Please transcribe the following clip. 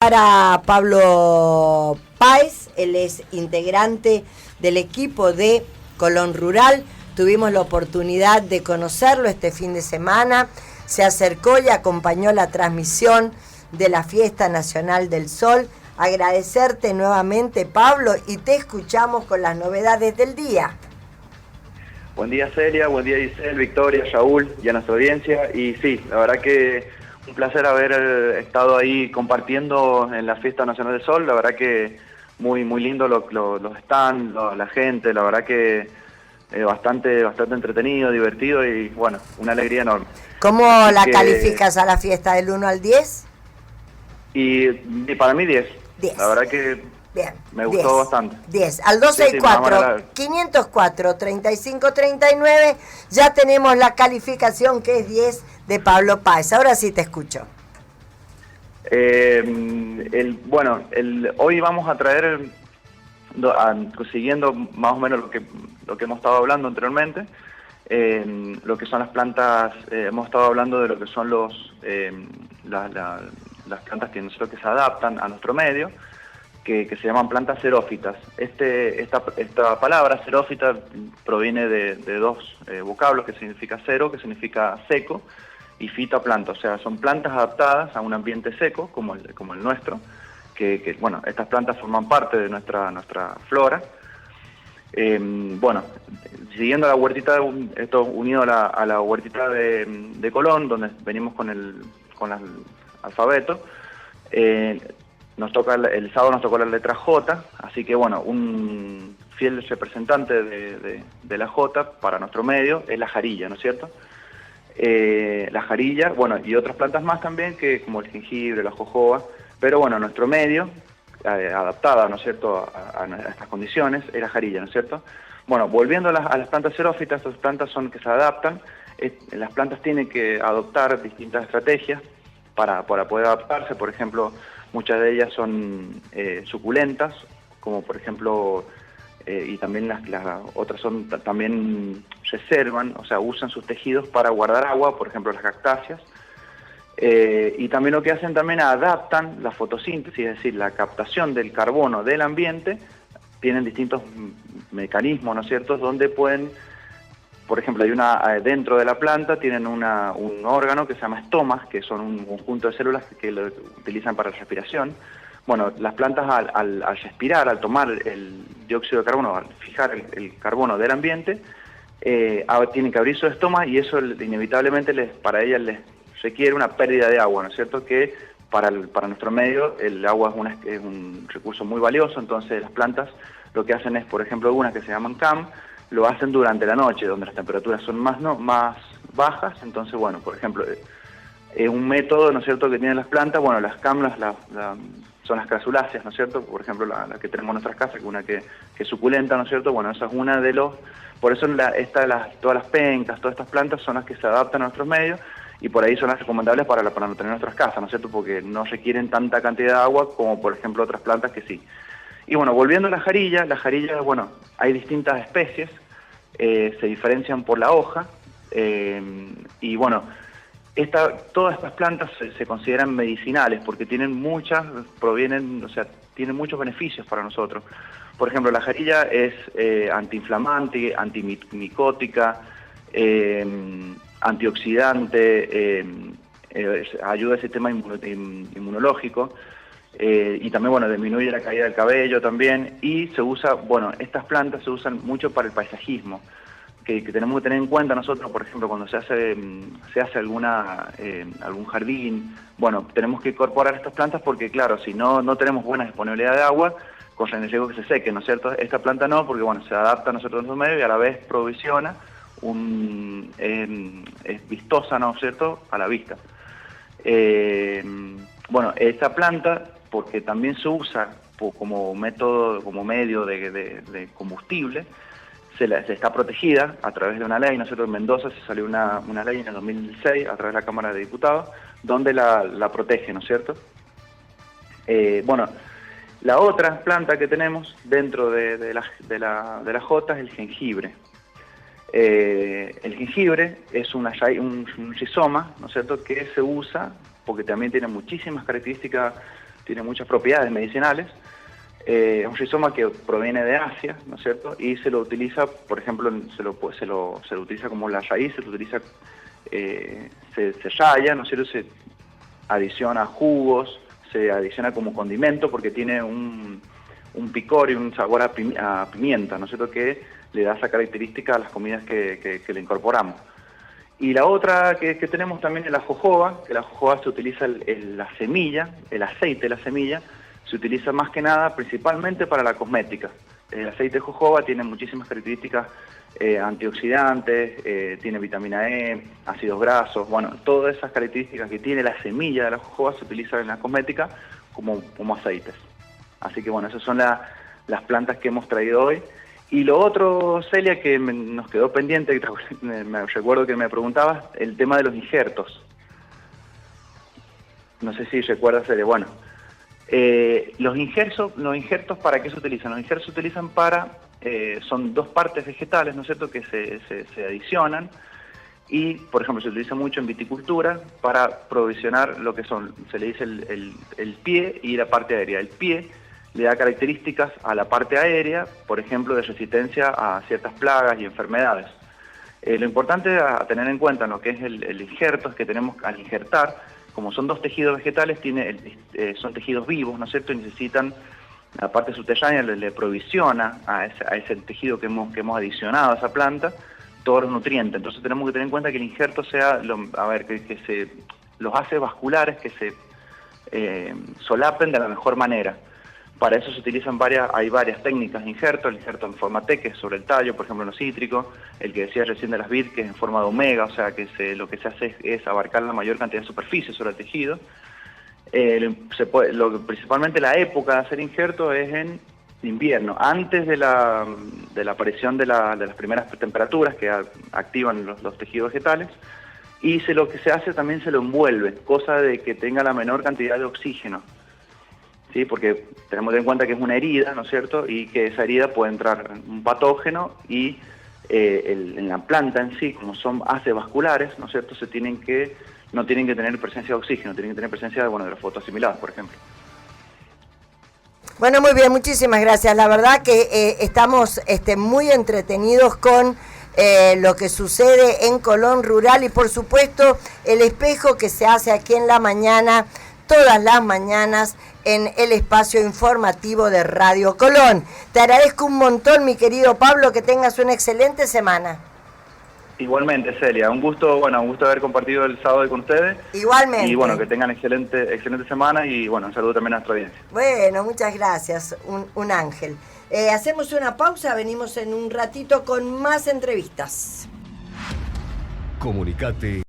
para Pablo Páez, él es integrante del equipo de Colón Rural. Tuvimos la oportunidad de conocerlo este fin de semana. Se acercó y acompañó la transmisión de la Fiesta Nacional del Sol. Agradecerte nuevamente, Pablo, y te escuchamos con las novedades del día. Buen día, Celia, buen día, Giselle, Victoria, Raúl y a nuestra audiencia. Y sí, la verdad que un placer haber estado ahí compartiendo en la Fiesta Nacional del Sol. La verdad que muy lindo los stands, la gente, la verdad que bastante entretenido, divertido y bueno, una alegría enorme. ¿Cómo la calificas a la fiesta del 1 al 10? Y para mí 10. 10. La verdad que bien, me gustó bastante. 10. Al 264 504 3539 ya tenemos la calificación que es 10 de Pablo Páez. Ahora sí te escucho. Hoy vamos a traer, siguiendo más o menos lo que hemos estado hablando anteriormente, lo que son las plantas. Hemos estado hablando de lo que son las plantas que se adaptan a nuestro medio, que se llaman plantas xerófitas. Esta palabra xerófita proviene de dos vocablos, que significa xero, que significa seco, y fita, planta. O sea, son plantas adaptadas a un ambiente seco, como el nuestro, que estas plantas forman parte de nuestra flora. Siguiendo la huertita, esto unido a la huertita de Colón, donde venimos con el alfabeto, el sábado nos tocó la letra J, así que bueno, un fiel representante de la J para nuestro medio es la jarilla, ¿no es cierto? La jarilla, bueno, y otras plantas más también, como el jengibre, la jojoba, pero bueno, nuestro medio, adaptada, ¿no es cierto?, a estas condiciones, es la jarilla, ¿no es cierto? Bueno, volviendo a las plantas xerófitas, estas plantas son que se adaptan. Las plantas tienen que adoptar distintas estrategias para poder adaptarse. Por ejemplo, muchas de ellas son suculentas, como por ejemplo, y también las otras también reservan, o sea, usan sus tejidos para guardar agua, por ejemplo las cactáceas. Y también lo que hacen, también adaptan la fotosíntesis, es decir, la captación del carbono del ambiente. Tienen distintos mecanismos, ¿no es cierto?, donde pueden, por ejemplo, dentro de la planta tienen un órgano que se llama estomas, que son un conjunto de células que lo utilizan para la respiración. Bueno, las plantas al respirar, al tomar el dióxido de carbono, al fijar el carbono del ambiente, tienen que abrir su estoma, y eso inevitablemente para ellas les requiere una pérdida de agua, ¿no es cierto?, que para nuestro medio el agua es un recurso muy valioso. Entonces las plantas lo que hacen es, por ejemplo, algunas que se llaman CAM, lo hacen durante la noche, donde las temperaturas son más bajas. Entonces, bueno, por ejemplo, un método, ¿no es cierto?, que tienen las plantas, bueno, las CAM son las crasuláceas, ¿no es cierto?, por ejemplo, la que tenemos en nuestras casas, que una que es suculenta, ¿no es cierto?, bueno, esa es una de los... Por eso todas las pencas, todas estas plantas son las que se adaptan a nuestros medios, y por ahí son las recomendables para mantener nuestras casas, ¿no es cierto?, porque no requieren tanta cantidad de agua como, por ejemplo, otras plantas que sí. Y bueno, volviendo a la jarilla, bueno, hay distintas especies, se diferencian por la hoja, y bueno, todas estas plantas se consideran medicinales porque tienen tienen muchos beneficios para nosotros. Por ejemplo, la jarilla es antiinflamante, antimicótica, antioxidante, ayuda al sistema inmunológico, y también, bueno, disminuye la caída del cabello también. Y estas plantas se usan mucho para el paisajismo, que tenemos que tener en cuenta nosotros. Por ejemplo, cuando se hace algún jardín, bueno, tenemos que incorporar estas plantas porque, claro, si no tenemos buena disponibilidad de agua, corren el riesgo que se seque, ¿no es cierto? Esta planta no, porque, bueno, se adapta a nosotros en su medio y a la vez provisiona es vistosa, ¿no es cierto?, a la vista. Bueno, esta planta, porque también se usa como medio de combustible, se está protegida a través de una ley. Nosotros en Mendoza se salió una ley en el 2006 a través de la Cámara de Diputados, donde la protege, ¿no es cierto? Bueno, la otra planta que tenemos dentro de la J es el jengibre. El jengibre es un rizoma, ¿no es cierto?, que se usa porque también tiene muchísimas características tiene muchas propiedades medicinales. Es un rizoma que proviene de Asia, ¿no es cierto? Y se lo utiliza, por ejemplo, se lo utiliza como la raíz, se lo utiliza, se raya, ¿no es cierto? Se adiciona a jugos, se adiciona como condimento porque tiene un picor y un sabor a pimienta, ¿no es cierto?, que le da esa característica a las comidas que le incorporamos. Y la otra que tenemos también es la jojoba, que la jojoba se utiliza la semilla, el aceite de la semilla, se utiliza más que nada principalmente para la cosmética. El aceite de jojoba tiene muchísimas características antioxidantes, tiene vitamina E, ácidos grasos, bueno, todas esas características que tiene la semilla de la jojoba se utilizan en la cosmética como aceites. Así que bueno, esas son las plantas que hemos traído hoy. Y lo otro, Celia, que nos quedó pendiente, me recuerdo que me preguntabas, el tema de los injertos. No sé si recuerdas, Celia. Bueno, los injertos, ¿para qué se utilizan? Los injertos se utilizan son dos partes vegetales, ¿no es cierto?, que se adicionan. Y, por ejemplo, se utiliza mucho en viticultura para provisionar lo que se le dice el pie y la parte aérea. El pie le da características a la parte aérea, por ejemplo, de resistencia a ciertas plagas y enfermedades. Lo importante a tener en cuenta en lo que es el injerto es que tenemos al injertar, como son dos tejidos vegetales, son tejidos vivos, ¿no es cierto?, y necesitan, la parte subterránea le provisiona a ese tejido que hemos adicionado a esa planta todos los nutrientes. Entonces tenemos que tener en cuenta que el injerto sea, los haces vasculares que se solapen de la mejor manera. Para eso se utilizan hay varias técnicas de injerto, el injerto en forma T, que es sobre el tallo, por ejemplo en los cítricos, el que decía recién de las vid, que es en forma de omega, o sea que lo que se hace es abarcar la mayor cantidad de superficie sobre el tejido. Principalmente la época de hacer injerto es en invierno, antes de la aparición de las primeras temperaturas que activan los tejidos vegetales, y lo que se hace también se lo envuelve, cosa de que tenga la menor cantidad de oxígeno. ¿Sí? Porque tenemos en cuenta que es una herida, ¿no es cierto?, y que esa herida puede entrar un patógeno y en la planta en sí, como son haces vasculares, ¿no es cierto?, no tienen que tener presencia de oxígeno, tienen que tener presencia de los fotoasimilados, por ejemplo. Bueno, muy bien, muchísimas gracias. La verdad que estamos muy entretenidos con lo que sucede en Colón Rural y por supuesto el espejo que se hace aquí en la mañana, todas las mañanas, en el espacio informativo de Radio Colón. Te agradezco un montón, mi querido Pablo, que tengas una excelente semana. Igualmente, Celia, un gusto haber compartido el sábado con ustedes. Igualmente. Y bueno, que tengan excelente semana y bueno, un saludo también a nuestra audiencia. Bueno, muchas gracias, un ángel. Hacemos una pausa, venimos en un ratito con más entrevistas. Comunicate